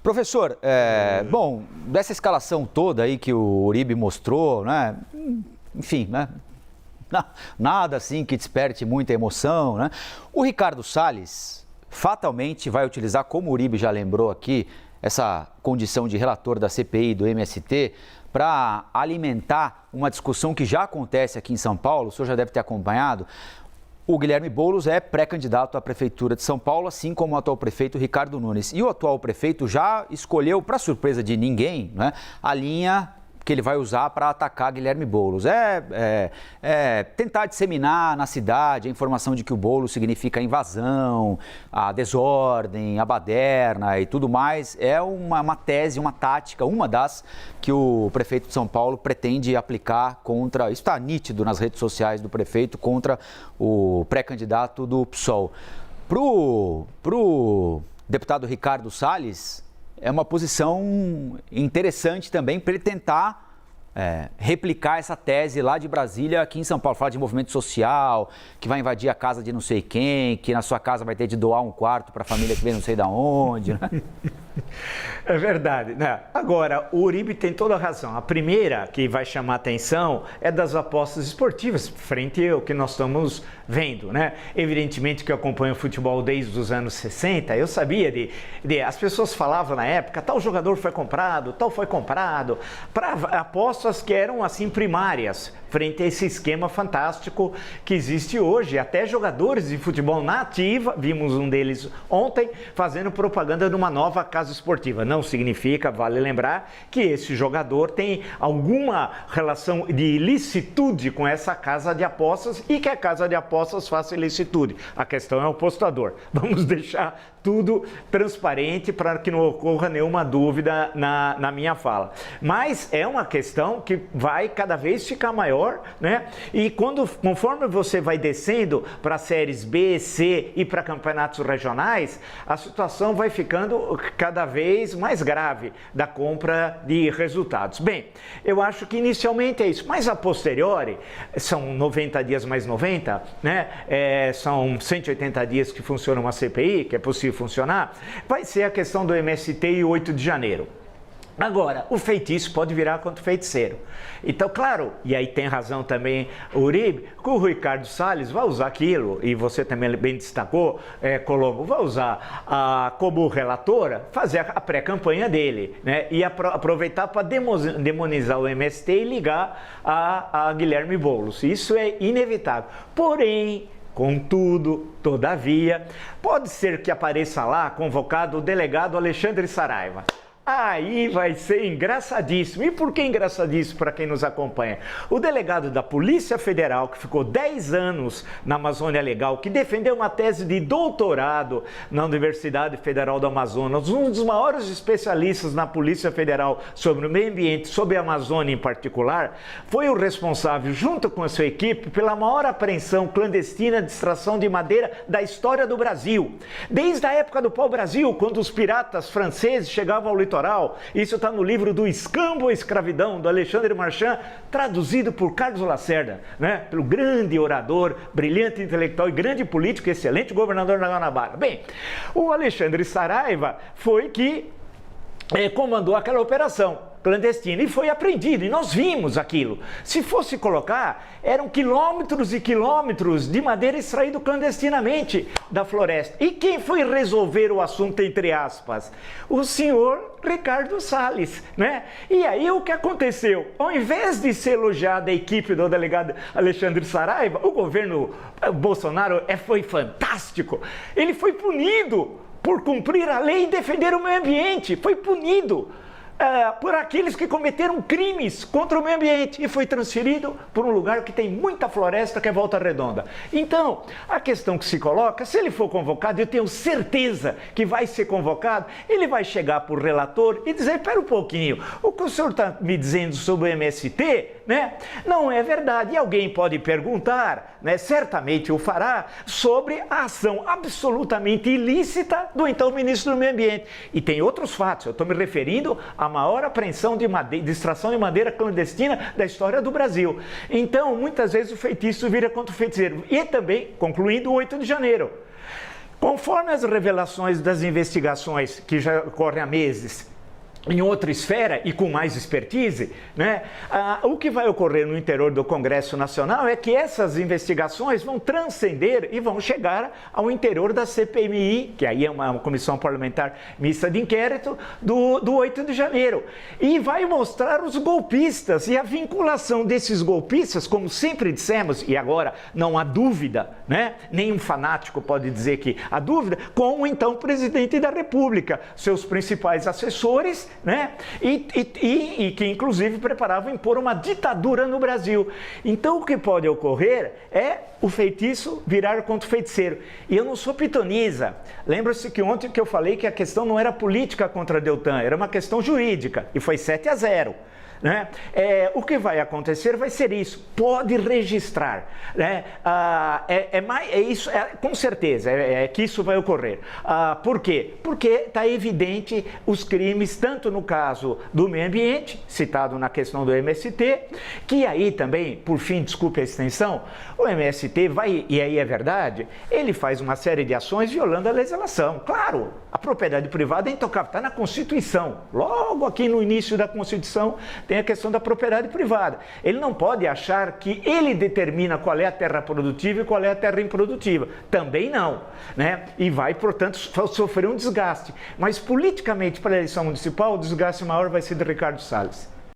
Professor, bom, dessa escalação toda aí que o Uribe mostrou, né? Enfim, né? Nada assim que desperte muita emoção, né? O Ricardo Salles fatalmente vai utilizar, como o Uribe já lembrou aqui, essa condição de relator da CPI do MST para alimentar uma discussão que já acontece aqui em São Paulo, o senhor já deve ter acompanhado. O Guilherme Boulos é pré-candidato à Prefeitura de São Paulo, assim como o atual prefeito Ricardo Nunes. E o atual prefeito já escolheu, para surpresa de ninguém, né, a linha que ele vai usar para atacar Guilherme Boulos. Tentar disseminar na cidade a informação de que o Boulos significa a invasão, a desordem, a baderna e tudo mais. É uma tese, uma tática, uma das que o prefeito de São Paulo pretende aplicar contra, isso está nítido nas redes sociais do prefeito, contra o pré-candidato do PSOL. Pro deputado Ricardo Salles, é uma posição interessante também para ele tentar replicar essa tese lá de Brasília aqui em São Paulo. Fala de movimento social, que vai invadir a casa de não sei quem, que na sua casa vai ter de doar um quarto para a família que vem não sei de onde, né? É verdade, né? Agora, o Uribe tem toda a razão. A primeira que vai chamar atenção é das apostas esportivas, frente ao que nós estamos vendo, né? Evidentemente que eu acompanho o futebol desde os anos 60, eu sabia as pessoas falavam na época, tal jogador foi comprado, tal foi comprado, para apostas que eram assim primárias, frente a esse esquema fantástico que existe hoje. Até jogadores de futebol na ativa, vimos um deles ontem, fazendo propaganda de uma nova casa esportiva. Não significa, vale lembrar, que esse jogador tem alguma relação de ilicitude com essa casa de apostas e que a casa de apostas faça ilicitude. A questão é o apostador. Vamos deixar tudo transparente para que não ocorra nenhuma dúvida na minha fala. Mas é uma questão que vai cada vez ficar maior, né? E conforme você vai descendo para séries B, C e para campeonatos regionais, a situação vai ficando cada vez mais grave da compra de resultados. Bem, eu acho que inicialmente é isso, mas a posteriori, são 90 dias mais 90, né? São 180 dias que funciona uma CPI, que é possível funcionar, vai ser a questão do MST e 8 de janeiro. Agora, o feitiço pode virar contra o feiticeiro. Então, claro, e aí tem razão também o Uribe, que o Ricardo Salles vai usar aquilo, e você também bem destacou, Colombo, vai usar como relatora, fazer a pré-campanha dele, né? E aproveitar para demonizar o MST e ligar a Guilherme Boulos. Isso é inevitável. Porém, contudo, todavia, pode ser que apareça lá convocado o delegado Alexandre Saraiva. Aí vai ser engraçadíssimo. E por que engraçadíssimo para quem nos acompanha? O delegado da Polícia Federal, que ficou 10 anos na Amazônia Legal, que defendeu uma tese de doutorado na Universidade Federal do Amazonas, um dos maiores especialistas na Polícia Federal sobre o meio ambiente, sobre a Amazônia em particular, foi o responsável, junto com a sua equipe, pela maior apreensão clandestina de extração de madeira da história do Brasil. Desde a época do pau-brasil, quando os piratas franceses chegavam ao litoral. Isso está no livro do Escambo à Escravidão, do Alexandre Marchand, traduzido por Carlos Lacerda, né? Pelo grande orador, brilhante intelectual e grande político, excelente governador da Guanabara. Bem, o Alexandre Saraiva foi que comandou aquela operação clandestina e foi apreendido, e nós vimos aquilo. Se fosse colocar, eram quilômetros e quilômetros de madeira extraído clandestinamente da floresta. E quem foi resolver o assunto, entre aspas? O senhor Ricardo Salles, né? E aí o que aconteceu? Ao invés de ser elogiada a equipe do delegado Alexandre Saraiva, o governo Bolsonaro foi fantástico. Ele foi punido por cumprir a lei e defender o meio ambiente. Foi punido por aqueles que cometeram crimes contra o meio ambiente e foi transferido por um lugar que tem muita floresta, que é Volta Redonda. Então, a questão que se coloca, se ele for convocado, eu tenho certeza que vai ser convocado, ele vai chegar por relator e dizer, espera um pouquinho, o que o senhor está me dizendo sobre o MST, né, não é verdade. E alguém pode perguntar, né, certamente o fará, sobre a ação absolutamente ilícita do então ministro do Meio Ambiente. E tem outros fatos, eu estou me referindo a maior apreensão de extração de madeira clandestina da história do Brasil. Então, muitas vezes o feitiço vira contra o feiticeiro. E também, concluindo, o 8 de janeiro. Conforme as revelações das investigações que já ocorrem há meses, em outra esfera e com mais expertise, né? O que vai ocorrer no interior do Congresso Nacional é que essas investigações vão transcender e vão chegar ao interior da CPMI, que aí é uma comissão parlamentar mista de inquérito, do 8 de janeiro. E vai mostrar os golpistas e a vinculação desses golpistas, como sempre dissemos, e agora não há dúvida, né? Nenhum fanático pode dizer que há dúvida, com o então presidente da República, seus principais assessores, né? E que inclusive preparavam impor uma ditadura no Brasil. Então o que pode ocorrer é o feitiço virar contra o feiticeiro. E eu não sou pitonisa. Lembra-se que ontem que eu falei que a questão não era política contra Deltan, era uma questão jurídica, e foi 7-0. Né? O que vai acontecer vai ser isso, pode registrar, né? Com certeza, que isso vai ocorrer. Por quê? Porque está evidente os crimes, tanto no caso do meio ambiente, citado na questão do MST, que aí também, por fim, desculpe a extensão, o MST vai, e aí é verdade, ele faz uma série de ações violando a legislação. Claro, a propriedade privada é intocável, está na Constituição, logo aqui no início da Constituição, tem a questão da propriedade privada. Ele não pode achar que ele determina qual é a terra produtiva e qual é a terra improdutiva. Também não, né? E vai, portanto, sofrer um desgaste. Mas politicamente, para a eleição municipal, o desgaste maior vai ser de Ricardo Salles.